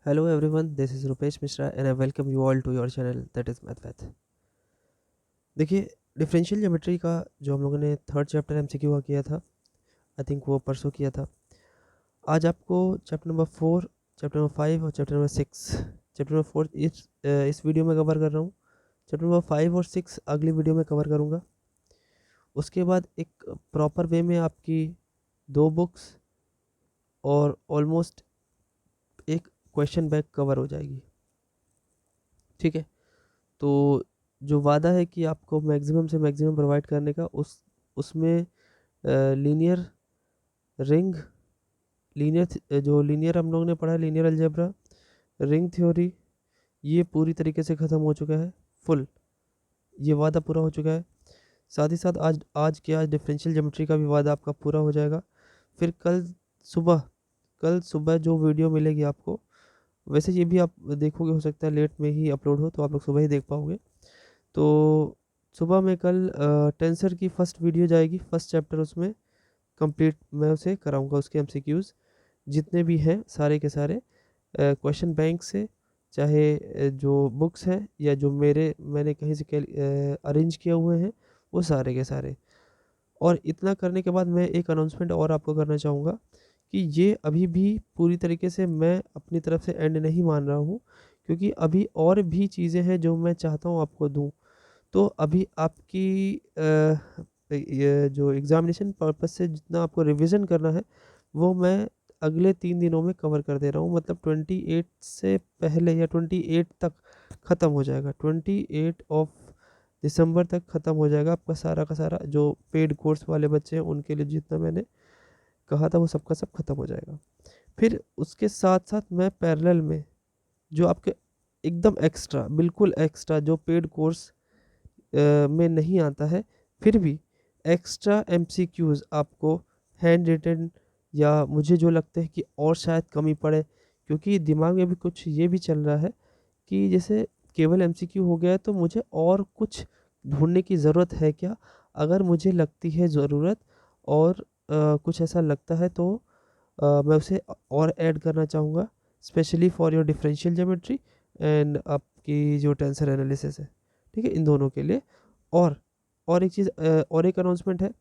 Hello everyone, this is Rupesh Mishra and I welcome you all to your channel that is MathWath। देखिए, differential geometry का जो हम लोगों ने third chapter MCQ का किया था, आई थिंक वो परसों किया था। आज आपको चैप्टर नंबर 4, चैप्टर नंबर 5 और चैप्टर नंबर 6, चैप्टर नंबर 4 इस वीडियो में कवर कर रहा हूँ। चैप्टर नंबर 5 और 6 अगली वीडियो में कवर करूँगा। उसके बाद एक प्रॉपर वे में आपकी 2 बुक्स और ऑलमोस्ट एक क्वेश्चन बैंक कवर हो जाएगी। ठीक है, तो जो वादा है कि आपको मैक्सिमम से मैक्सिमम प्रोवाइड करने का, उसमें लीनियर रिंग, जो लीनियर हम लोगों ने पढ़ा है, लीनियर अलजेब्रा, रिंग थ्योरी, ये पूरी तरीके से ख़त्म हो चुका है। फुल ये वादा पूरा हो चुका है। साथ ही साथ आज डिफरेंशियल ज्योमेट्री का भी वादा आपका पूरा हो जाएगा। फिर कल सुबह जो वीडियो मिलेगी आपको, वैसे ये भी आप देखोगे, हो सकता है लेट में ही अपलोड हो, तो आप लोग सुबह ही देख पाओगे। तो सुबह में कल टेंसर की फर्स्ट वीडियो जाएगी, फर्स्ट चैप्टर उसमें कंप्लीट मैं उसे कराऊंगा। उसके एमसीक्यूज़ जितने भी हैं सारे के सारे क्वेश्चन बैंक से, चाहे जो बुक्स हैं या जो मैंने कहीं से अरेंज किए हुए हैं, वो सारे के सारे। और इतना करने के बाद मैं एक अनाउंसमेंट और आपको करना चाहूँगा कि ये अभी भी पूरी तरीके से मैं अपनी तरफ से एंड नहीं मान रहा हूँ, क्योंकि अभी और भी चीज़ें हैं जो मैं चाहता हूँ आपको दूँ। तो अभी आपकी ये जो एग्ज़ामिनेशन पर्पस से जितना आपको रिवीजन करना है, वो मैं अगले 3 दिनों में कवर कर दे रहा हूँ। मतलब 28 से पहले या 28 तक ख़त्म हो जाएगा। 28 ऑफ दिसंबर तक ख़त्म हो जाएगा आपका सारा का सारा। जो पेड कोर्स वाले बच्चे हैं उनके लिए जितना मैंने कहा था वो सब का सब ख़त्म हो जाएगा। फिर उसके साथ-साथ मैं पैरेलल में जो आपके एकदम एक्स्ट्रा, बिल्कुल एक्स्ट्रा, जो पेड कोर्स में नहीं आता है, फिर भी एक्स्ट्रा एमसीक्यूज़ आपको हैंड रिटन, या मुझे जो लगता है कि और शायद कमी पड़े, क्योंकि दिमाग में भी कुछ ये भी चल रहा है कि जैसे केवल एमसीक्यू हो गया है तो मुझे और कुछ ढूँढने की ज़रूरत है क्या? अगर मुझे लगती है ज़रूरत और कुछ ऐसा लगता है तो मैं उसे और ऐड करना चाहूँगा, specially for your differential geometry and आपकी जो टेंसर एनालिसिस है। ठीक है? इन दोनों के लिए। और और एक चीज़, और एक अनाउंसमेंट है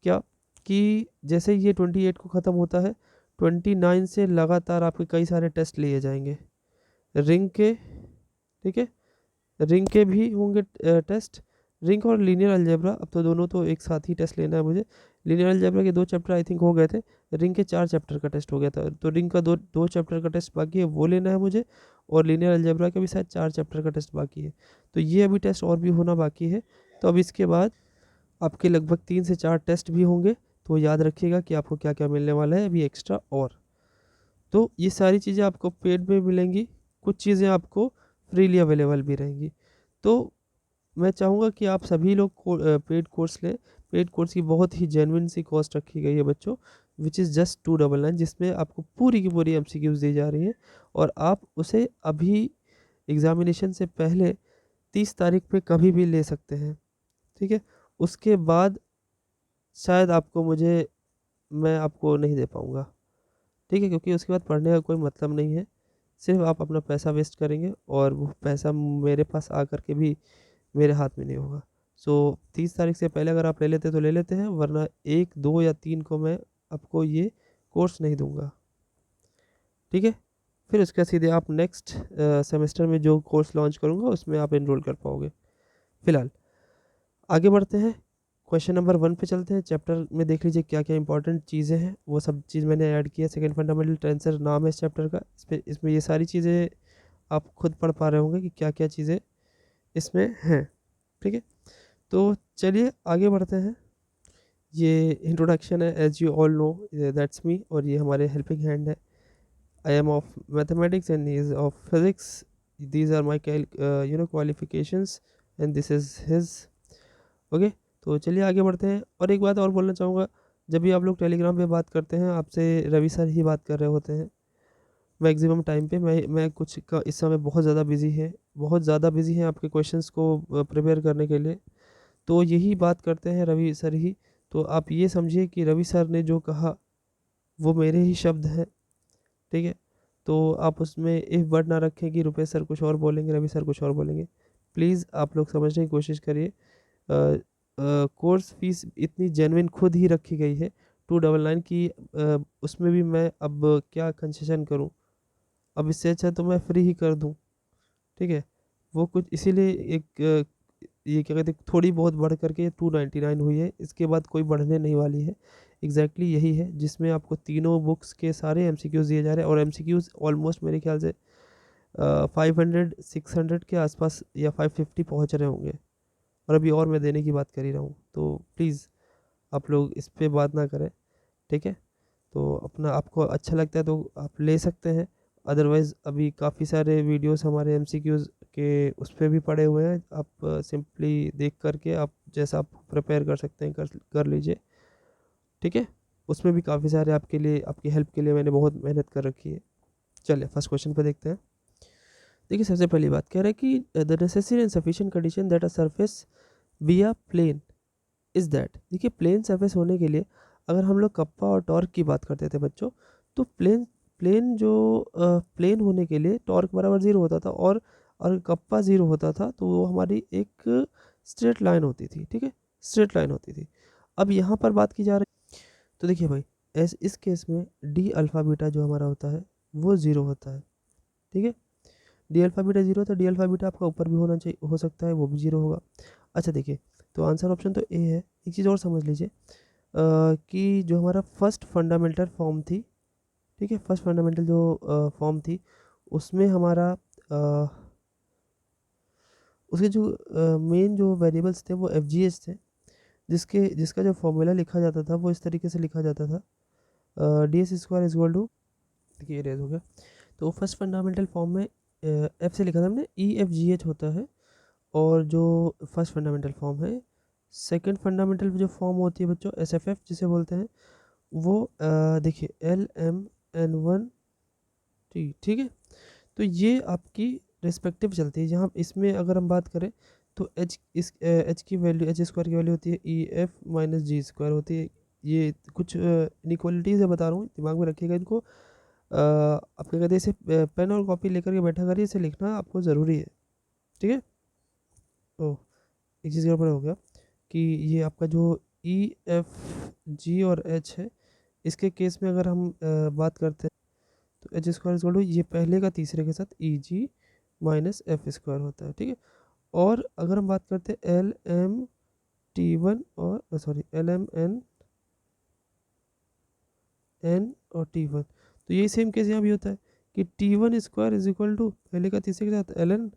क्या, कि जैसे ये 28 को ख़त्म होता है, 29 से लगातार आपके कई सारे टेस्ट लिए जाएँगे। रिंग के, ठीक है? रिंग के भी होंगे टेस्ट। रिंग और लीनियर अलजेब्रा, अब तो दोनों तो एक साथ ही टेस्ट लेना है मुझे। लीनियर अलजेब्रा के 2 चैप्टर आई थिंक हो गए थे। रिंग के 4 चैप्टर का टेस्ट हो गया था। तो रिंग का 2 चैप्टर का टेस्ट बाकी है, वो लेना है मुझे। और लीनियर अलजेब्रा का भी शायद 4 चैप्टर का टेस्ट बाकी है। तो ये अभी टेस्ट और भी होना बाकी है। तो अब इसके बाद आपके लगभग 3 से 4 टेस्ट भी होंगे। तो याद रखिएगा कि आपको क्या-क्या मिलने वाला है अभी एक्स्ट्रा और। तो ये सारी चीज़ें आपको पेड में मिलेंगी, कुछ चीज़ें आपको फ्रीली अवेलेबल भी रहेंगी। तो मैं चाहूँगा कि आप सभी लोग पेड कोर्स लें। पेड कोर्स की बहुत ही जेन्युइन सी कॉस्ट रखी गई है बच्चों, व्हिच इज़ जस्ट 299, जिसमें आपको पूरी की पूरी एमसीक्यूज़ दी जा रही हैं, और आप उसे अभी एग्ज़ामिनेशन से पहले 30 तारीख पे कभी भी ले सकते हैं। ठीक है? उसके बाद शायद मैं आपको नहीं दे पाऊँगा। ठीक है? क्योंकि उसके बाद पढ़ने का कोई मतलब नहीं है। सिर्फ़ आप अपना पैसा वेस्ट करेंगे और वो पैसा मेरे पास आकर के भी मेरे हाथ में नहीं होगा। सो 30 तारीख से पहले अगर आप ले लेते हैं तो ले लेते हैं, वरना 1, 2 या 3 को मैं आपको ये कोर्स नहीं दूँगा। ठीक है? फिर उसके बाद सीधे आप नेक्स्ट सेमेस्टर में जो कोर्स लॉन्च करूँगा उसमें आप एनरोल कर पाओगे। फिलहाल आगे बढ़ते हैं, क्वेश्चन नंबर 1 पे चलते हैं। चैप्टर में देख लीजिए क्या-क्या इंपॉर्टेंट चीज़ें हैं, वो सब चीज़ मैंने ऐड किया है। सेकंड फंडामेंटल टेंसर नाम है इस चैप्टर का। इसमें ये सारी चीज़ें आप खुद पढ़ पा रहे होंगे कि क्या-क्या चीज़ें इसमें हैं। ठीक है? तो चलिए आगे बढ़ते हैं। ये इंट्रोडक्शन है, as you all know, that's me, और ये हमारे हेल्पिंग हैंड है। I am of mathematics and he is of physics. These are my qualifications and this is his. Okay, तो चलिए आगे बढ़ते हैं। और एक बात और बोलना चाहूँगा, जब भी आप लोग टेलीग्राम पे बात करते हैं, आपसे रवि सर ही बात कर रहे होते हैं मैक्सिमम टाइम पे। मैं कुछ का इस समय बहुत ज़्यादा बिज़ी हैं आपके क्वेश्चंस को प्रिपेयर करने के लिए। तो यही बात करते हैं रवि सर ही। तो आप ये समझिए कि रवि सर ने जो कहा वो मेरे ही शब्द हैं। ठीक है? तो आप उसमें इफ़ वर्ड ना रखें कि रुपेश सर कुछ और बोलेंगे, रवि सर कुछ और बोलेंगे। प्लीज़ आप लोग समझने की कोशिश करिए। कोर्स फ़ीस इतनी जेन्युइन खुद ही रखी गई है 299 की, उसमें भी मैं अब क्या कंसेशन करूँ? अब इससे अच्छा तो मैं फ्री ही कर दूँ, ठीक है? वो कुछ इसीलिए एक ये क्या कहते हैं, थोड़ी बहुत बढ़ कर के 299 हुई है, इसके बाद कोई बढ़ने नहीं वाली है। एग्ज़ैक्टली यही है जिसमें आपको तीनों बुक्स के सारे एमसीक्यूज़ दिए जा रहे हैं, और एमसीक्यूज़ ऑलमोस्ट मेरे ख्याल से 500 600 के आसपास या 550 पहुँच रहे होंगे, और अभी और मैं देने की बात कर ही रहा हूँ। तो प्लीज़ आप लोग इस पे बात ना करें, ठीक है? तो अपना आपको अच्छा लगता है तो आप ले सकते हैं, अदरवाइज़ अभी काफ़ी सारे वीडियोस हमारे एमसीक्यूज़ के उस पे भी पड़े हुए हैं। आप सिंपली देख कर के आप जैसा आप प्रिपेयर कर सकते हैं कर लीजिए, ठीक है? उसमें भी काफ़ी सारे आपके लिए, आपकी हेल्प के लिए मैंने बहुत मेहनत कर रखी है। चलिए फर्स्ट क्वेश्चन पे देखते हैं। देखिए सबसे पहली बात कह रहा है कि the necessary and sufficient condition that a surface विया प्लेन इज़ दैट। देखिए प्लेन सरफेस होने के लिए अगर हम लोग कप्पा और टॉर्क की बात करते थे बच्चों, तो प्लेन प्लेन जो प्लेन होने के लिए टॉर्क बराबर 0 होता था, और कप्पा 0 होता था, तो वो हमारी एक स्ट्रेट लाइन होती थी, ठीक है? स्ट्रेट लाइन होती थी। अब यहाँ पर बात की जा रही, तो देखिए भाई, इस केस में डी अल्फ़ा बीटा जो हमारा होता है वो 0 होता है, ठीक है? डी अल्फ़ा बीटा 0 तो डी अल्फ़ा बीटा आपका ऊपर भी होना चाहिए, हो सकता है वो भी 0 होगा। अच्छा देखिए, तो आंसर ऑप्शन तो ए है। एक चीज़ और समझ लीजिए, कि जो हमारा फर्स्ट फंडामेंटल फॉर्म थी, ठीक है? फर्स्ट फंडामेंटल जो फॉर्म थी, उसमें हमारा उसके जो मेन जो वेरिएबल्स थे वो एफजीएच थे, जिसका जो फॉर्मूला लिखा जाता था वो इस तरीके से लिखा जाता था, D S square is equal to, देखिए रेज हो गया। तो फर्स्ट फंडामेंटल फॉर्म में एफ से लिखा था हमने, ई एफ जी एच होता है, और जो फर्स्ट फंडामेंटल फॉर्म है, सेकंड फंडामेंटल जो फॉर्म होती है बच्चों, एस एफ एफ जिसे बोलते हैं, वो देखिए L M N one T, ठीक है? तो ये आपकी रिस्पेक्टिव चलती है। जहाँ इसमें अगर हम बात करें तो एच की वैल्यू, एच स्क्वायर की वैल्यू होती है ई एफ माइनस जी स्क्वायर होती है। ये कुछ इनइक्वालिटीज़ है, बता रहा हूँ, दिमाग में रखिएगा इनको। आप क्या कहते हैं, इसे पेन और कॉपी लेकर के बैठा करिए, इसे लिखना आपको ज़रूरी है, ठीक है? ओह, एक चीज़ गड़बड़ हो गया कि ये आपका जो ई एफ जी और एच है, इसके केस में अगर हम बात करते हैं, तो एच स्क्वायर इक्वल टू ये पहले का तीसरे के साथ ई जी माइनस एफ स्क्वायर होता है, ठीक है? और अगर हम बात करते हैं एल एम टी वन और sorry L M N N और टी वन, तो यही सेम केस यहाँ भी होता है कि T one square is equal to पहले का तीसरे के साथ L N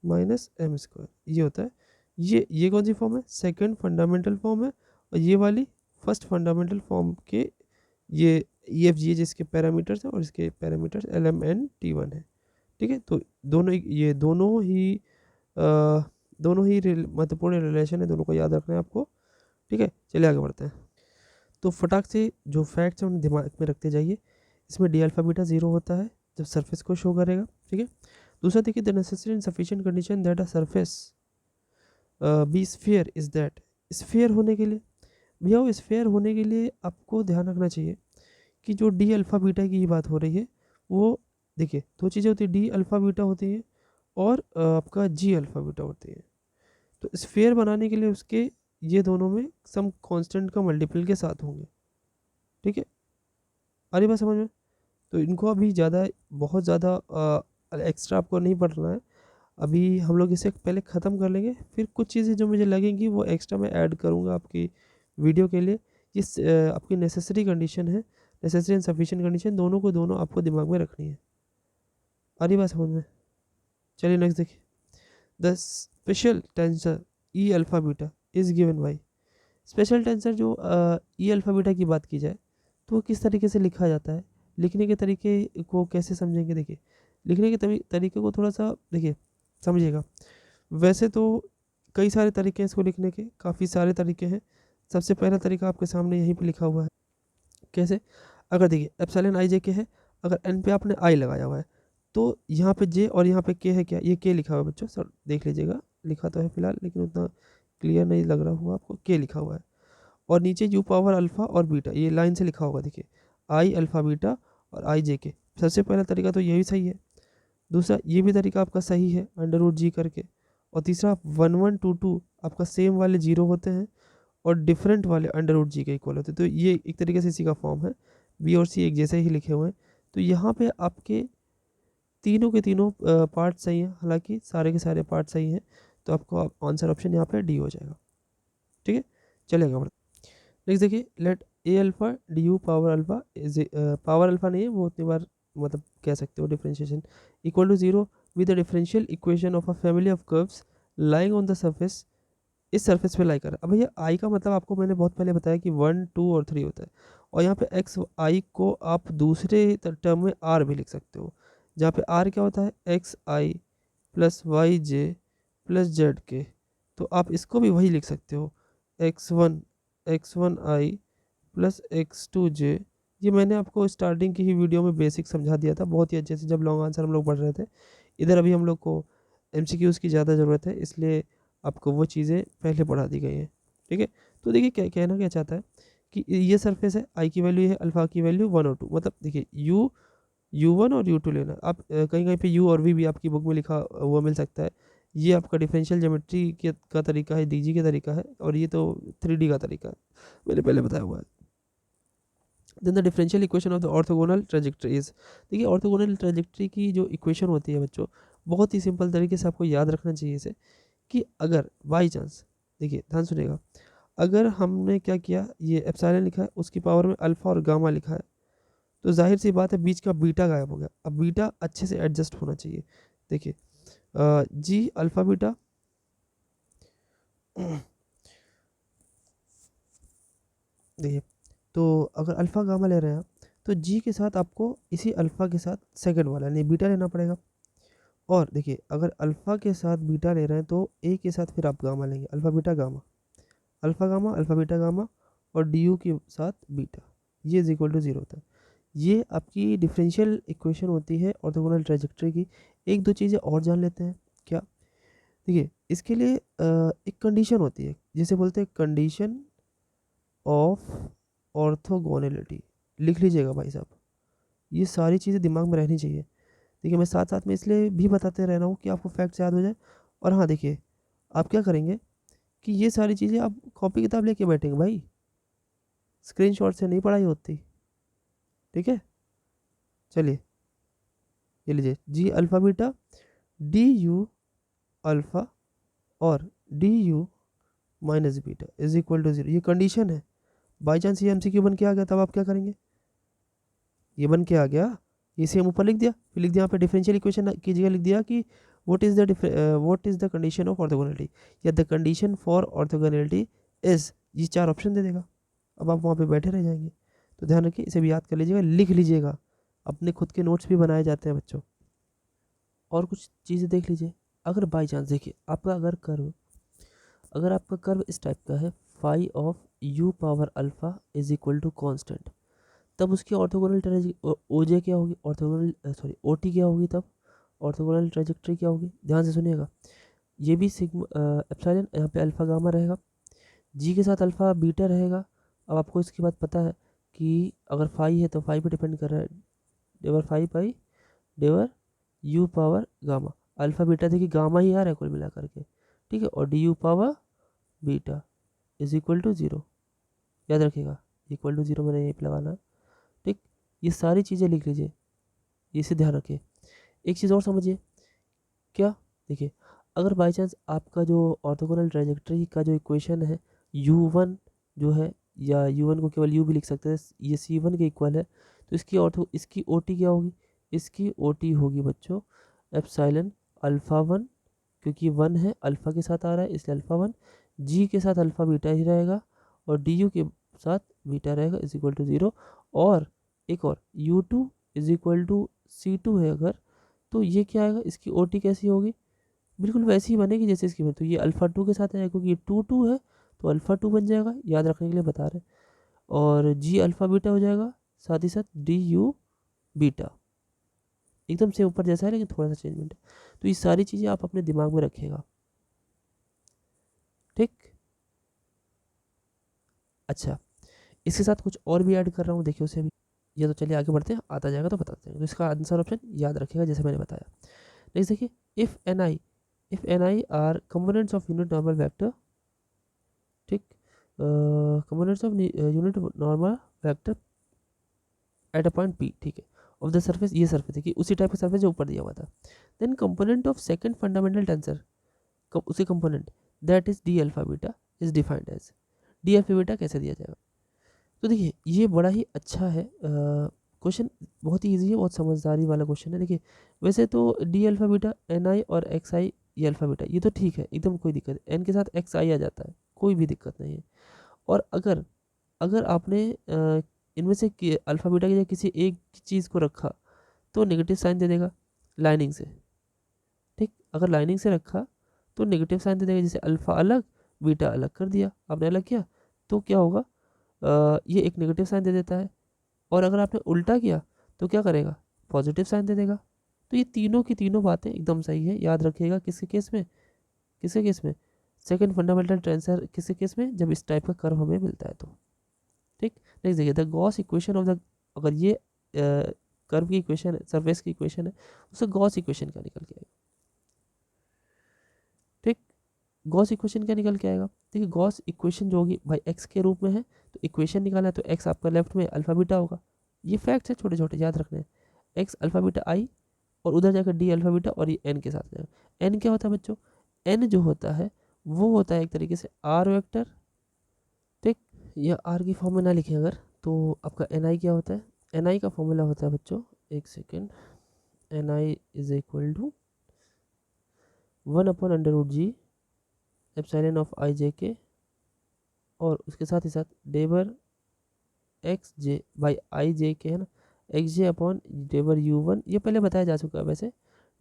minus M square, ये होता है। ये कौन सी फॉर्म है? सेकंड फंडामेंटल फॉर्म है, और ये वाली फर्स्ट फंडामेंटल फॉर्म के ये ई एफ जी है, जिसके पैरामीटर्स हैं, और इसके parameters L M N T one है, ठीक है? तो ये दोनों ही महत्वपूर्ण रिलेशन है, दोनों को याद रखना है आपको, ठीक है? चलिए आगे बढ़ते हैं। तो फटाक से जो फैक्ट्स हैं उन्हें दिमाग में रखते जाइए। इसमें डी अल्फा बीटा 0 होता है जब सरफेस को शो करेगा, ठीक है? दूसरा देखिए, the necessary and sufficient condition that a surface be sphere is that. Sphere होने के लिए, भैया वो स्फीयर होने के लिए आपको ध्यान रखना चाहिए कि जो डी अल्फ़ा बीटा की बात हो रही है, वो देखिए दो चीज़ें होती है, डी अल्फ़ा बीटा होती है, और आपका जी अल्फ़ा बीटा होती है। तो स्फीयर बनाने के लिए उसके ये दोनों में सम कांस्टेंट का मल्टीपल के साथ होंगे, ठीक है? आ रही बात समझ में? तो इनको अभी ज़्यादा, बहुत ज़्यादा एक्स्ट्रा आपको नहीं पढ़ना है। अभी हम लोग इसे पहले ख़त्म कर लेंगे, फिर कुछ चीज़ें जो मुझे लगेंगी वो एक्स्ट्रा मैं ऐड करूँगा आपकी वीडियो के लिए। आपकी नेसेसरी कंडीशन है, नेसेसरी एंड सफिशिएंट कंडीशन, दोनों को दोनों आपको दिमाग में रखनी है। आ रही बात समझ में? चलिए नेक्स्ट देखिए, the special tensor E alpha beta is given by. Special tensor जो ई अल्फ़ा बीटा की बात की जाए, तो वो किस तरीके से लिखा जाता है, लिखने के तरीके को कैसे समझेंगे? देखिए, लिखने के तरीके को थोड़ा सा देखिए, समझिएगा। वैसे तो कई सारे तरीके हैं इसको लिखने के, काफ़ी सारे तरीके हैं। सबसे पहला तरीका आपके सामने यहीं पे लिखा हुआ है। कैसे? अगर देखिए एप्सिलॉन आई जे के है, अगर एन पे आपने आई लगाया हुआ है, तो यहाँ पे जे और यहाँ पे के है क्या? ये के लिखा हुआ है बच्चों, सर देख लीजिएगा, लिखा तो है फिलहाल, लेकिन उतना क्लियर नहीं लग रहा होगा आपको, के लिखा हुआ है। और नीचे यू पावर अल्फ़ा और बीटा, ये लाइन से लिखा होगा, देखिए आई अल्फ़ा बीटा और आई जे के, सबसे पहला तरीका तो ये भी सही है, दूसरा ये भी तरीका आपका सही है अंडर रूट जी करके, और तीसरा 1122 आपका सेम वाले जीरो होते हैं और डिफरेंट वाले अंडर रूट जी के इक्वल होते हैं। तो ये एक तरीके से इसी का फॉर्म है, बी और सी एक जैसे ही लिखे हुए हैं। तो यहाँ पे आपके तीनों के तीनों पार्ट सही हैं, हालांकि सारे के सारे पार्ट सही हैं, तो आपको आंसर ऑप्शन यहाँ पे डी हो जाएगा। ठीक है, चलेगा। नेक्स्ट देखिए, let a alpha D you power alpha is power alpha नहीं है वो, उतनी बार मतलब कह सकते हो differentiation equal to zero with the differential equation of a family of curves lying on the surface, इस सरफेस पे लाई कर। अब भैया आई का मतलब आपको मैंने बहुत पहले बताया कि 1 2 और 3 होता है, और यहाँ पे एक्स आई को आप दूसरे टर्म में आर भी लिख सकते हो, जहाँ पे आर क्या होता है, एक्स आई प्लस वाई जे प्लस जेड के। तो आप इसको भी वही लिख सकते हो, x1 आई प्लस x2 जे। ये मैंने आपको स्टार्टिंग की ही वीडियो में बेसिक समझा दिया था बहुत ही अच्छे से, जब लॉन्ग आंसर हम लोग पढ़ रहे थे। इधर अभी हम लोग को MCQs की ज़्यादा ज़रूरत है, इसलिए आपको वो चीज़ें पहले पढ़ा दी गई हैं। ठीक है, तो देखिए क्या कहना क्या चाहता है कि ये सरफेस है, आई की वैल्यू है, अल्फा की वैल्यू 1 और 2, मतलब देखिए U1 और U2 लेना। आप कहीं कहीं पे U और V भी आपकी बुक में लिखा हुआ मिल सकता है। ये आपका डिफरेंशियल ज्योमेट्री का तरीका है, DG का तरीका है, और ये तो 3D का तरीका है, मैंने पहले बताया हुआ है। Then the differential equation of the orthogonal trajectories. देखिए ऑर्थोगोनल ट्रेजेक्टरी की जो इक्वेशन होती है बच्चों, बहुत ही सिंपल तरीके से आपको याद रखना चाहिए इसे, कि अगर बाई चांस, देखिए ध्यान सुनिएगा, अगर हमने क्या किया, ये एप्सिलॉन लिखा है, उसकी पावर में अल्फा और गामा लिखा है, तो जाहिर सी बात है बीच का बीटा गायब हो गया। अब बीटा अच्छे से एडजस्ट होना चाहिए। देखिए जी अल्फा बीटा देखिए, तो अगर अल्फा गामा ले रहे हैं आप, तो जी के साथ आपको इसी अल्फा के साथ सेकंड वाला यानी बीटा लेना पड़ेगा। और देखिए अगर अल्फा के साथ बीटा ले रहे हैं तो ए के साथ फिर आप गामा लेंगे, alpha beta gamma, alpha gamma alpha beta gamma, और डी यू के साथ बीटा, ये इज इक्वल टू जीरो होता है। ये आपकी डिफरेंशियल इक्वेशन होती है ऑर्थोगोनल ट्रेजेक्टरी की। एक दो चीज़ें और जान लेते हैं क्या। देखिए इसके लिए एक कंडीशन होती है, जिसे बोलते हैं कंडीशन ऑफ ऑर्थोगोनलिटी। लिख लीजिएगा भाई साहब, ये सारी चीज़ें दिमाग में रहनी चाहिए। देखिए मैं साथ साथ में इसलिए भी बताते रह रहा हूँ कि आपको फैक्ट्स याद हो जाए। और हाँ देखिए, आप क्या करेंगे कि ये सारी चीज़ें आप कॉपी किताब लेके बैठेंगे भाई, स्क्रीनशॉट से नहीं पढ़ाई होती। ठीक है, चलिए ये लीजिए, g alpha beta d u alpha और d u minus beta is equal to zero, ये कंडीशन है। बाई चांस ये MCQ बन के आ गया, तब आप क्या करेंगे, ये बन के आ गया, इसे हम ऊपर लिख दिया, फिर लिख दिया यहाँ पे डिफरेंशियल इक्वेशन की जगह लिख दिया कि what is the condition of orthogonality, या the condition for orthogonality is, ये चार ऑप्शन दे देगा। अब आप वहाँ पे बैठे रह जाएंगे। तो ध्यान रखिए, इसे भी याद कर लीजिएगा, लिख लीजिएगा, अपने खुद के नोट्स भी बनाए जाते हैं बच्चों। और कुछ चीज़ें देख लीजिए, अगर बाई चांस देखिए आपका अगर आपका कर्व इस टाइप का है, phi of U power alpha is equal to constant, तब उसकी ऑर्थोगोनल ओजे क्या होगी, ओटी क्या होगी, तब ऑर्थोगोनल ट्रेजेक्टरी क्या होगी। ध्यान से सुनिएगा, ये भी सिग्मा एप्सिलॉन, यहाँ पे अल्फा गामा रहेगा, जी के साथ अल्फा बीटा रहेगा। अब आपको इसके बाद पता है कि अगर फाई है तो फाई पे डिपेंड कर रहा है, डेवर फाई पाई डेवर u power gamma, alpha beta देखिए गामा ही आ रहा है कुल मिला करके। ठीक है, और d you power beta is equal to zero, याद रखिएगा, इक्वल टू जीरो मैंने यहीं पे लगाना है। ठीक, ये सारी चीज़ें लिख लीजिए, इसे ध्यान रखिए। एक चीज़ और समझिए, क्या, देखिए अगर बाई चांस आपका जो ऑर्थोगोनल ट्रायजेक्टरी का जो इक्वेशन है U1 जो है, या U1 को केवल U भी लिख सकते हैं, ये C1 के इक्वल है, तो इसकी OT क्या होगी, इसकी OT होगी बच्चों एप्सिलॉन अल्फ़ा 1, क्योंकि 1 है अल्फ़ा के साथ आ रहा है इसलिए अल्फ़ा 1, जी के साथ अल्फ़ा बीटा ही रहेगा, और डी यू के साथ बीटा रहेगा इज इक्वल टू ज़ीरो। और एक और U2 is equal to C2 है अगर, तो ये क्या आएगा, इसकी OT कैसी होगी, बिल्कुल वैसी ही बनेगी जैसे इसकी बनी। तो ये अल्फ़ा 2 के साथ आएगा, क्योंकि ये 2 है तो अल्फ़ा 2 बन जाएगा, याद रखने के लिए बता रहे हैं। और जी अल्फ़ा बीटा हो जाएगा, साथ ही साथ डी यू बीटा, एकदम से ऊपर जैसा है लेकिन थोड़ा सा चेंजमेंट है। तो ये सारी चीज़ें आप अपने दिमाग में रखिएगा। ठीक, अच्छा इसके साथ कुछ और भी ऐड कर रहा हूँ, देखिए उसे भी। ये तो चलिए आगे बढ़ते हैं, आता जाएगा तो बताते हैं। तो इसका आंसर ऑप्शन याद रखिएगा जैसे मैंने बताया। नेक्स्ट देखिए, if n i are components of unit normal vector, ठीक, components of unit normal vector at a point P, ठीक है, ऑफ द सरफेस, ये सरफेस देखिए उसी टाइप का सरफेस जो ऊपर दिया हुआ था। Then component of second fundamental tensor, उसी component that is d alpha beta is defined as, d alpha beta कैसे दिया जाएगा। तो देखिए ये बड़ा ही अच्छा है क्वेश्चन, बहुत ही ईजी है, बहुत समझदारी वाला क्वेश्चन है। देखिए वैसे तो डी अल्फा बीटा एन आई और एक्स आई, ये अल्फा बीटा ये तो ठीक है, एकदम कोई दिक्कत, एन के साथ एक्स आई आ जाता है, कोई भी दिक्कत नहीं है। और अगर अगर आपने इनमें से अल्फा बीटा की जगह किसी एक चीज़ को रखा तो नेगेटिव साइन दे देगा लाइनिंग से, ठीक, अगर लाइनिंग से रखा तो नेगेटिव साइन दे देगा, जैसे अल्फा अलग बीटा अलग कर दिया आपने, अलग किया तो क्या होगा, ये एक नेगेटिव साइन दे देता है। और अगर आपने उल्टा किया तो क्या करेगा, पॉजिटिव साइन दे देगा। तो ये तीनों की तीनों बातें एकदम सही है, याद रखिएगा। किसके केस में, किसके केस में, सेकंड फंडामेंटल टेंसर किसके केस में, जब इस टाइप का कर्व हमें मिलता है तो, ठीक। नेक्स्ट देखिए, the Gauss equation of the, अगर ये कर्व की इक्वेशन है, सरफेस की इक्वेशन है, उससे गॉस इक्वेशन क्या निकल के आएगा, ठीक, गॉस इक्वेशन क्या निकल के आएगा। देखिए गॉस इक्वेशन जो होगी भाई एक्स के रूप में है, तो इक्वेशन निकाला है तो एक्स आपका लेफ्ट में अल्फा बीटा होगा। ये फैक्ट्स है छोटे छोटे, याद रखने हैं। एक्स अल्फा बीटा आई, और उधर जाकर डी अल्फा बीटा, और ये एन के साथ जाएगा। एन क्या होता है बच्चों, एन जो होता है वो होता है एक तरीके से आर वेक्टर, ठीक, या आर की फॉर्म में ना लिखें अगर, तो आपका एन आई क्या होता है, एन आई का फॉर्मूला होता है बच्चों, एक second, n i is equal to 1/√g epsilon of i j k, और उसके साथ ही साथ डेबर x J by I j k, है ना, एक्स जे अपॉन डेबर यू वन, ये पहले बताया जा चुका है वैसे,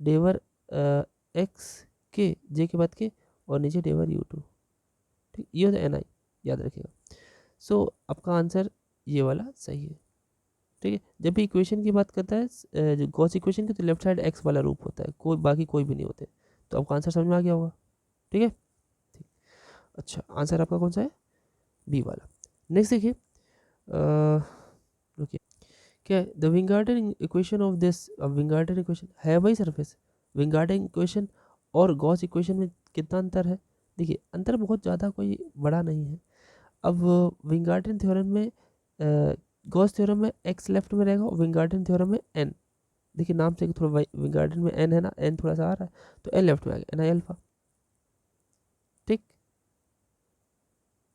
डेबर एक्स के, जे के बाद के, और नीचे डेबर यू टू, ठीक, ये होता है एन आई, याद रखिएगा। सो आपका आंसर ये वाला सही है, ठीक है। जब भी इक्वेशन की बात करता है जो गॉस इक्वेशन की, तो लेफ्ट साइड एक्स वाला रूप होता है, कोई बाकी कोई भी नहीं होते। तो आपका आंसर समझ में आ गया होगा, ठीक है, ठीक। अच्छा आंसर आपका कौन सा है, बी वाला। नेक्स्ट देखिए, ओके, क्या है, the Weingarten equation of this, Weingarten equation है भाई सरफेस, विंगार्डन इक्वेशन और गॉस इक्वेशन में कितना अंतर है। देखिए अंतर बहुत ज़्यादा कोई बड़ा नहीं है। अब विंगार्डन थ्योरम में, गॉस थ्योरम में एक्स लेफ्ट में रहेगा, और विंगार्डन थ्योरम में एन, देखिए नाम से थोड़ा विंगार्डन में एन है ना, एन थोड़ा सा आ रहा है, तो एन लेफ्ट में आ गया, एन आई अल्फा, ठीक।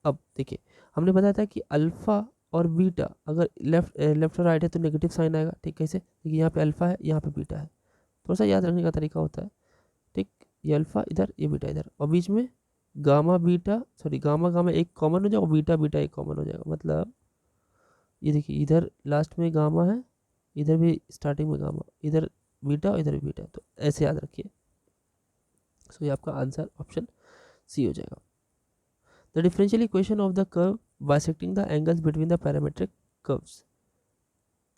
अब देखिए हमने बताया था कि अल्फा और बीटा अगर लेफ्ट और राइट है तो नेगेटिव साइन आएगा, ठीक, कैसे, देखिए यहाँ पे अल्फा है, यहाँ पे बीटा है, थोड़ा सा याद रखने का तरीका होता है, ठीक, ये अल्फा इधर, ये बीटा इधर, और बीच में gamma beta, sorry gamma gamma एक कॉमन हो जाएगा, और बीटा बीटा एक कॉमन हो जाएगा। मतलब ये देखिए इधर लास्ट में गामा है, इधर भी स्टार्टिंग में गामा, इधर बीटा और इधर भी बीटा, तो ऐसे याद रखिए। सो ये आपका आंसर ऑप्शन सी हो जाएगा। The differential equation of the curve bisecting the angles between the parametric curves,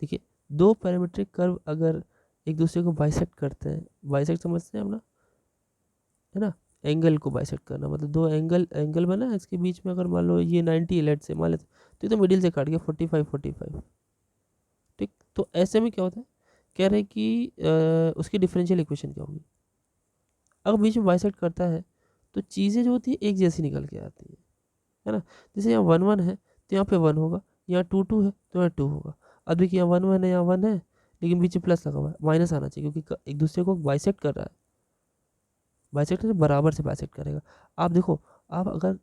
देखिए दो पैरामीट्रिक कर्व अगर एक दूसरे को बाइसेक्ट करते हैं, बाइसेक्ट समझते हैं अपना, है ना, एंगल को बाइसेक्ट करना, मतलब दो एंगल बना है, इसके बीच में अगर मान लो ये 90 लेट से मान लेते, तो ये तो मिडिल से काट गया 45, ठीक। तो ऐसे में क्या होता है, कह रहे हैं कि उसकी डिफरेंशियल इक्वेशन क्या होगी। अगर बीच में बाइसेक्ट करता है तो चीज़ें जो होती है एक जैसी निकल के आती है ना, जैसे यहाँ 1 1 है तो यहाँ पे 1 होगा, यहाँ 2 2 है तो यहाँ 2 होगा। अब देखिए यहाँ 1 1 है, यहाँ 1 है, लेकिन बीच में प्लस लगा हुआ है, माइनस आना चाहिए, क्योंकि एक दूसरे को बाइसेक्ट कर रहा है, बाइसेक्ट बराबर से बाइसेक्ट करेगा। आप देखो, आप अगर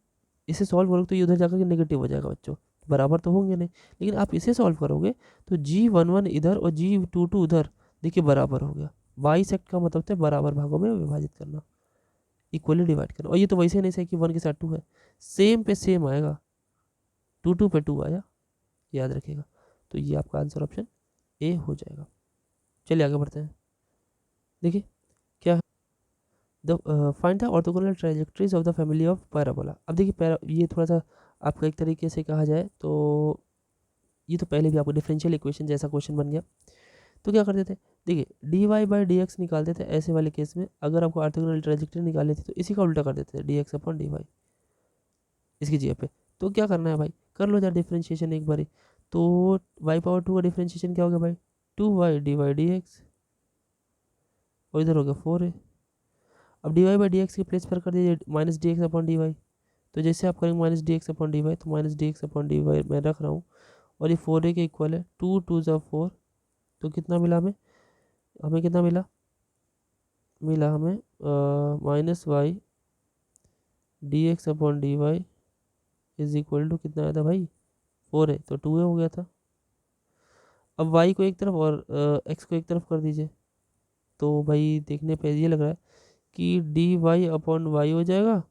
इसे सॉल्व करोगे तो ये उधर जाकर के नेगेटिव हो जाएगा बच्चों, बराबर तो होंगे नहीं, लेकिन आप इसे सॉल्व करोगे तो G11 इधर और G22 उधर, देखिए बराबर हो गया। बाइसेक्ट का मतलब है बराबर भागों में विभाजित करना, इक्वली डिवाइड करना। और ये तो वैसे नहीं सही कि 1 के साथ 2 है, सेम पे सेम आएगा, 2 2 पे 2 आया, याद रखिएगा। तो ये आपका आंसर ऑप्शन ए हो जाएगा। चलिए आगे बढ़ते हैं। देखिए क्या है, the find the orthogonal trajectories of the family of parabola. अब देखिए ये थोड़ा सा आपका एक तरीके से कहा जाए तो ये तो पहले भी आपको डिफरेंशियल इक्वेशन जैसा क्वेश्चन बन गया। तो क्या करते थे, देखिए D Y by D X निकालते थे, ऐसे वाले केस में अगर आपको ऑर्थोगोनल ट्राजेक्टरी निकालनी थी तो इसी का उल्टा कर देते थे, D x upon D Y इसकी जगह पे। तो क्या करना है भाई, कर लो यार डिफ्रेंशिएशन एक बारी। तो y पावर 2 का डिफ्रेंशिएशन क्या हो गया भाई, 2y dy dx, और इधर हो गया 4a। अब dy बाई डी एक्स की प्लेस पर कर दीजिए minus D x upon D y, तो जैसे आप करेंगे minus D x upon D y, तो minus D x upon D y मैं रख रहा हूँ, और ये 4a के इक्वल है, 2 2 ज़ा 4, तो कितना मिला हमें, हमें कितना मिला, मिला हमें minus Y D x upon D Y is equal to कितना आया था भाई, 4 है, तो 2a हो गया था। अब y को एक तरफ और x को एक तरफ कर दीजिए, तो भाई देखने पे ये लग रहा है कि डी वाई अपॉन वाई हो जाएगा,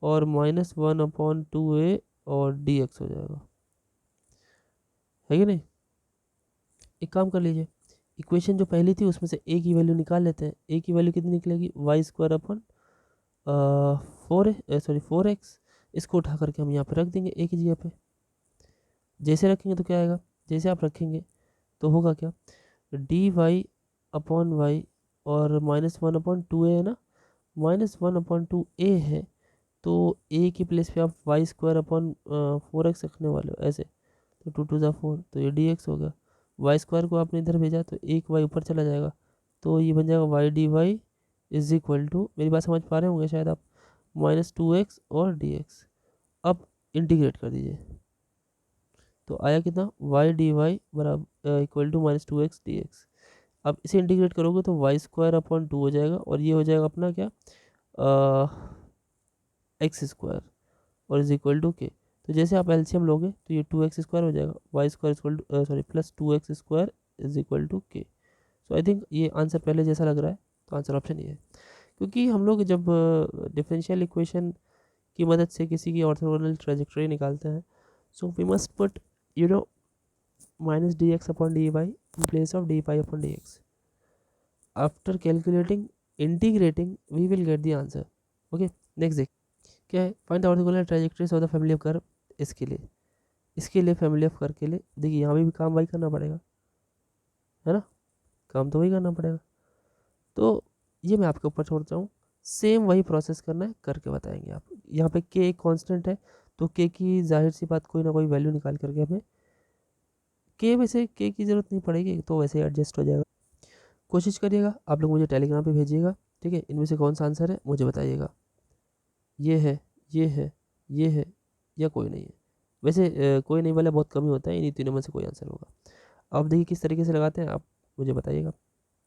और माइनस 1 अपॉन 2a और डी एक्स हो जाएगा, है कि नहीं। एक काम कर लीजिए, इक्वेशन जो पहली थी उसमें से a की वैल्यू निकाल लेते हैं। a की वैल्यू कितनी निकलेगी, वाई स्क्वायर अपॉन 4x, इसको उठा करके हम यहाँ पे रख देंगे a की जगह पे। जैसे रखेंगे तो क्या आएगा, जैसे आप रखेंगे तो होगा क्या, डी वाई अपॉन वाई और माइनस 1 अपॉन 2a है ना, माइनस 1 अपॉन 2a है, तो a की प्लेस पे आप वाई स्क्वायर अपॉन 4x रखने वाले हो ऐसे, तो 2 2 ज़ा 4, तो ये dx हो गया। वाई स्क्वायर को आपने इधर भेजा तो एक वाई ऊपर चला जाएगा, तो ये बन जाएगा Y D Y is equal to, मेरी बात समझ पा रहे होंगे शायद आप, माइनस 2x और dx। अब इंटीग्रेट कर दीजिए, तो आया कितना, वाई डी वाई बराबर equal to minus 2x dx। अब इसे इंटीग्रेट करोगे तो वाई स्क्वायर अपॉन 2 हो जाएगा, और ये हो जाएगा अपना क्या, एक्स स्क्वायर, और इज इक्वल टू के। तो जैसे आप एलसीएम लोगे तो ये 2x स्क्वायर हो जाएगा, Y square equal to sorry plus 2x square is equal to K. So I think ये आंसर पहले जैसा लग रहा है, तो आंसर ऑप्शन ये है। क्योंकि हम लोग जब डिफरेंशियल इक्वेशन की मदद से किसी की ऑर्थोगोनल ट्रेजेक्टरी निकालते हैं, so we must put you know minus D x upon D Y in place of D Y upon D X. After calculating integrating we will get the answer. Okay, next देख क्या है, find the orthogonal trajectories of the family of curve. इसके लिए family of curve के लिए देखिए यहाँ भी काम वही करना पड़ेगा, है ना, काम तो वही करना पड़ेगा। तो ये मैं आपके ऊपर छोड़ता हूँ, सेम वही प्रोसेस करना है, करके बताएंगे आप। यहाँ पे के एक कांस्टेंट है, तो के की जाहिर सी बात कोई ना कोई वैल्यू निकाल करके हमें, के वैसे के की ज़रूरत नहीं पड़ेगी, तो वैसे एडजस्ट हो जाएगा। कोशिश करिएगा आप लोग मुझे टेलीग्राम पे भेजिएगा, ठीक है, इनमें से कौन सा आंसर है मुझे बताइएगा, ये है, ये है, ये है, या कोई नहीं है। वैसे कोई नहीं वाला बहुत कम ही होता है, इन्हीं तीनों में से कोई आंसर होगा। आप देखिए किस तरीके से लगाते हैं, आप मुझे बताइएगा,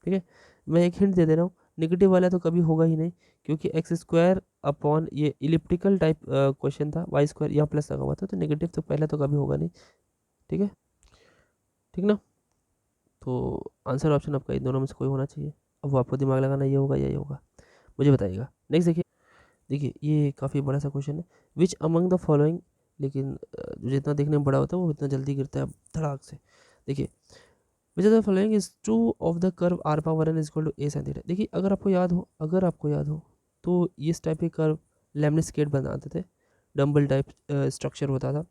ठीक है। मैं एक हिंट दे दे रहा हूँ, नेगेटिव वाला तो कभी होगा ही नहीं, क्योंकि एक्स स्क्वायर अपॉन ये इलिप्टिकल टाइप क्वेश्चन था, वाई स्क्वायर यहाँ प्लस लगा हुआ था, तो नेगेटिव तो पहला तो कभी होगा नहीं, ठीक है, ठीक ना। तो आंसर ऑप्शन आपका इन दोनों में से कोई होना चाहिए। अब वो आपको दिमाग लगाना, ये होगा या ये होगा, मुझे बताइएगा। नेक्स्ट देखिए, देखिए ये काफ़ी बड़ा सा क्वेश्चन है, विच अमंग द फॉलोइंग, लेकिन जितना देखने में बड़ा होता है वो इतना जल्दी गिरता है धड़ाक से। देखिए, which the following is true of the curve R power N is equal to A sine theta. देखिए अगर आपको याद हो तो इस टाइप के कर्व लेमनिस स्केट बनाते थे, डम्बल टाइप स्ट्रक्चर होता था।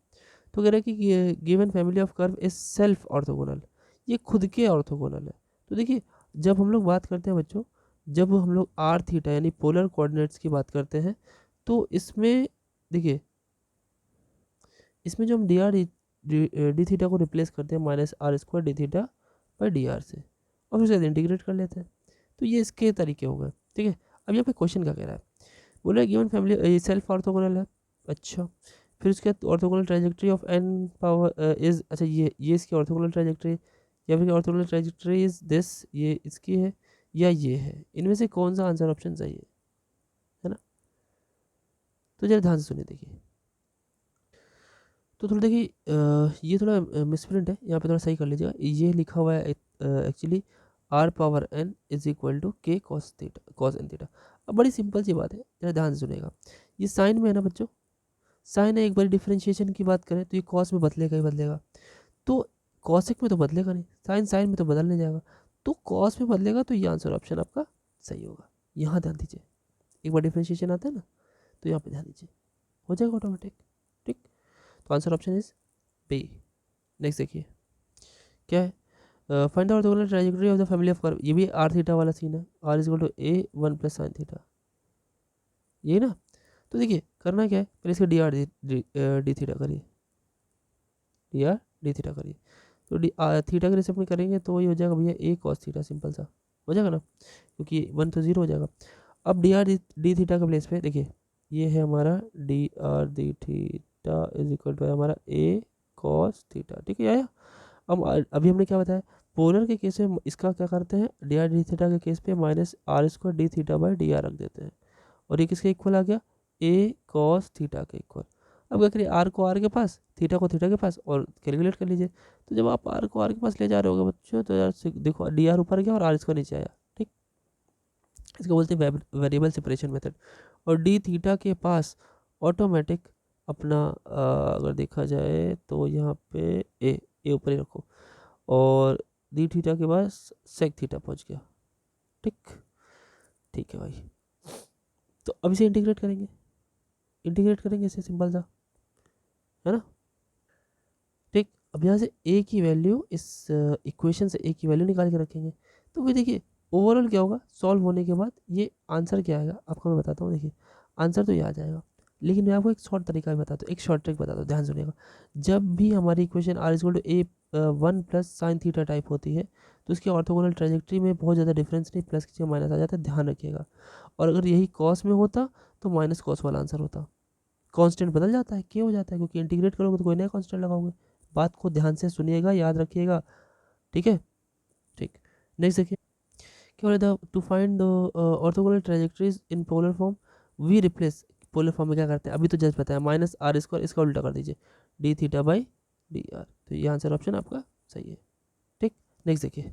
तो कह रहा है कि given family of curve is self orthogonal, ये खुद के ऑर्थोगोनल है। तो देखिए जब हम लोग बात करते हैं बच्चों, जब हम लोग आर थीटा यानी पोलर कोऑर्डिनेट्स की बात करते हैं, तो इसमें देखिए, इसमें जो हम डी थीटा को रिप्लेस करते हैं minus R square D theta by D R से, और फिर उसके इंटीग्रेट कर लेते हैं, तो ये इसके तरीके हो गए, ठीक है। अब यहाँ पे क्वेश्चन क्या कह रहा है, बोला है गिवन फैमिली सेल्फ ऑर्थोगोनल है, अच्छा, फिर उसके बाद orthogonal trajectory of N power is, अच्छा ये इसकी ऑर्थोगोनल ट्राजेक्टरी, या फिर ऑर्थोगोनल ट्राजेक्टरी इज दिस, ये इसकी है या ये है, इनमें से कौन सा आंसर ऑप्शन सही है ना। तो जरा ध्यान से सुनिए, देखिए तो थोड़ा देखिए ये थोड़ा मिसप्रिंट है, यहाँ पे थोड़ा सही कर लीजिएगा। ये लिखा हुआ है actually r power N is equal to k cos theta, cos n theta. अब बड़ी सिंपल सी बात है, जरा ध्यान से सुनेगा, ये साइन में है ना बच्चों, साइन है, एक बार डिफरेंशिएशन की बात करें तो ये कॉस में बदलेगा ही बदलेगा, तो कॉसिक में तो बदलेगा नहीं, साइन साइन में तो बदल नहीं जाएगा, तो कॉस में बदलेगा, तो ये आंसर ऑप्शन आपका सही होगा। यहाँ ध्यान दीजिए, एक बार डिफरेंशिएशन आता है ना, तो यहाँ पे ध्यान दीजिए, हो जाएगा ऑटोमेटिक, ठीक। तो answer option is B. Next देखिए क्या है, find the orthogonal triangle of the family of curve, ये भी आर थीटा वाला सीन है, R is equal to A one plus sine theta, ये ना। तो देखिए करना क्या है, पहले इसका डी आर डी थीटा करिए, डी आर डी थीटा करिए, तो थीटा के रेस्पेक्ट में करेंगे तो वही हो जाएगा भैया ए कॉस थीटा, सिंपल सा हो जाएगा ना, क्योंकि 1 तो 0 हो जाएगा। अब डी आर डी थीटा का प्लेस पे देखिए, ये है हमारा D R D theta is equal to हमारा ए कॉस थीटा, ठीक है आया। अब अभी हमने क्या बताया, पोलर के केस में इसका क्या करते हैं, डी आर डी थीटा के केस पे minus R square D theta by D R रख देते हैं, और ये किसके इक्वल आ गया, ए कॉस थीटा के इक्वल। अब क्या करिए, आर को आर के पास, थीटा को थीटा के पास, और कैलकुलेट कर लीजिए। तो जब आप आर को आर के पास ले जा रहे होगे बच्चों, तो यार देखो डी आर ऊपर गया और आर इसको नीचे आया, ठीक, इसको बोलते हैं वेरिएबल सेपरेशन मेथड। और डी थीटा के पास ऑटोमेटिक अपना अगर देखा जाए तो यहाँ पे ए ऊपर ही रखो, और डी थीटा के पास सेक थीटा पहुँच गया, ठीक, ठीक है भाई। तो अब इसे इंटीग्रेट करेंगे, इंटीग्रेट करेंगे इसे, सिंपल सा है ना, ठीक। अब यहाँ से ए की वैल्यू, इस इक्वेशन से ए की वैल्यू निकाल के रखेंगे, तो फिर देखिए ओवरऑल क्या होगा, सॉल्व होने के बाद ये आंसर क्या आएगा आपको मैं बताता हूँ। देखिए आंसर तो ये आ जाएगा, लेकिन मैं आपको एक शॉर्ट तरीका भी बताता हूँ, एक शॉर्ट ट्रिक बताता हूँ, ध्यान सुनिएगा। जब भी हमारी equation R equal to A 1 plus sine theta type होती है, तो उसकी ऑर्थोगोनल ट्रेजेक्ट्री में बहुत ज़्यादा डिफरेंस नहीं, प्लस की जगह माइनस आ जाता है, ध्यान रखिएगा। और अगर यही कॉस में होता तो माइनस कॉस वाला आंसर होता। कांस्टेंट बदल जाता है, क्यों हो जाता है, क्योंकि इंटीग्रेट करोगे तो कोई नया कांस्टेंट लगाओगे। बात को ध्यान से सुनिएगा, याद रखिएगा, ठीक है, ठीक। नेक्स्ट देखिए क्या बोला था, to find the orthogonal trajectories in polar form, we replace, polar form में क्या करते हैं अभी तो जस्ट बताया, माइनस आर स्क्वायर, इसका उल्टा कर दीजिए D theta by D are, तो ये आंसर ऑप्शन आपका सही है, ठीक। नेक्स्ट देखिए,